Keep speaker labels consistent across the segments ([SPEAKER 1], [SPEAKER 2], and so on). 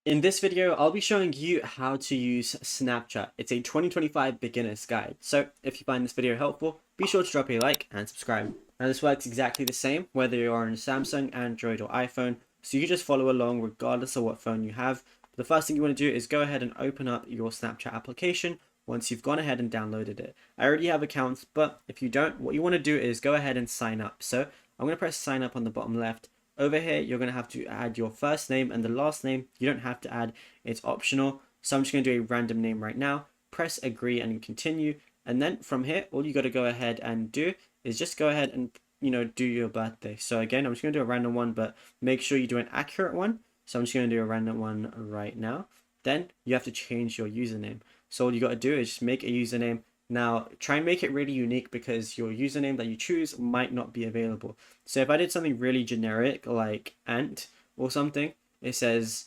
[SPEAKER 1] In this video, I'll be showing you how to use Snapchat. It's a 2025 beginner's guide. So if you find this video helpful, be sure to drop a like and subscribe. Now this works exactly the same whether you're on Samsung, Android or iPhone. So you can just follow along regardless of what phone you have. The first thing you want to do is go ahead and open up your Snapchat application once you've gone ahead and downloaded it. I already have accounts, but if you don't, what you want to do is go ahead and sign up. So I'm going to press sign up on the bottom left. Over here, you're going to have to add your first name and the last name. You don't have to add, it's optional. So I'm just going to do a random name right now. Press agree and continue. And then from here, all you got to go ahead and do is just go ahead and, do your birthday. So again, I'm just going to do a random one, but make sure you do an accurate one. So I'm just going to do a random one right now. Then you have to change your username. So all you got to do is just make a username. Now, try and make it really unique because your username that you choose might not be available. So if I did something really generic like Ant or something, it says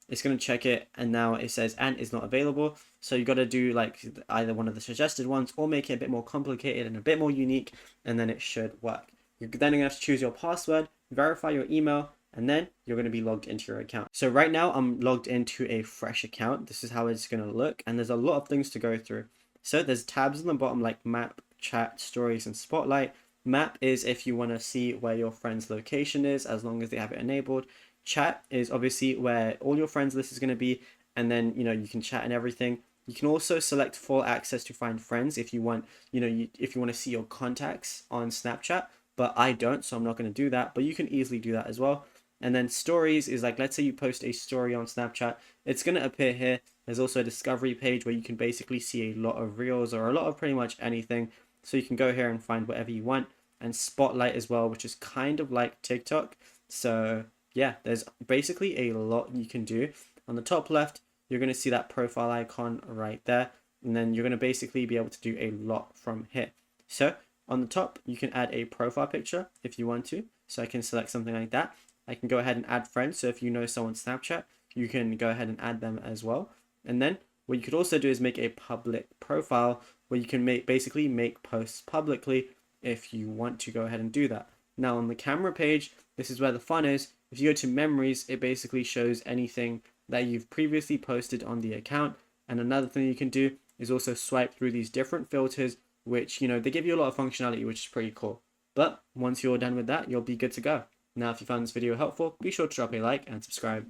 [SPEAKER 1] it's going to check it and now it says Ant is not available. So you got to do like either one of the suggested ones or make it a bit more complicated and a bit more unique, and then it should work. You're then going to have to choose your password, verify your email, and then you're going to be logged into your account. So right now I'm logged into a fresh account. This is how it's going to look, and there's a lot of things to go through. So there's tabs on the bottom like map, chat, stories, and spotlight. Map is if you want to see where your friend's location is, as long as they have it enabled. Chat is obviously where all your friends list is going to be, and then you can chat and everything. You can also select full access to find friends if you want, if you want to see your contacts on Snapchat, but I don't, so I'm not going to do that, but you can easily do that as well. And then stories is like, let's say you post a story on Snapchat, it's going to appear here. There's also a discovery page where you can basically see a lot of reels or a lot of pretty much anything. So you can go here and find whatever you want. And spotlight as well, which is kind of like TikTok. So yeah, there's basically a lot you can do. On the top left, you're going to see that profile icon right there. And then you're going to basically be able to do a lot from here. So on the top, you can add a profile picture if you want to. So I can select something like that. I can go ahead and add friends. So if you know someone's Snapchat, you can go ahead and add them as well. And then what you could also do is make a public profile where you can basically make posts publicly if you want to go ahead and do that. Now on the camera page, this is where the fun is. If you go to memories, it basically shows anything that you've previously posted on the account. And another thing you can do is also swipe through these different filters, which, they give you a lot of functionality, which is pretty cool. But once you're done with that, you'll be good to go. Now, if you found this video helpful, be sure to drop a like and subscribe.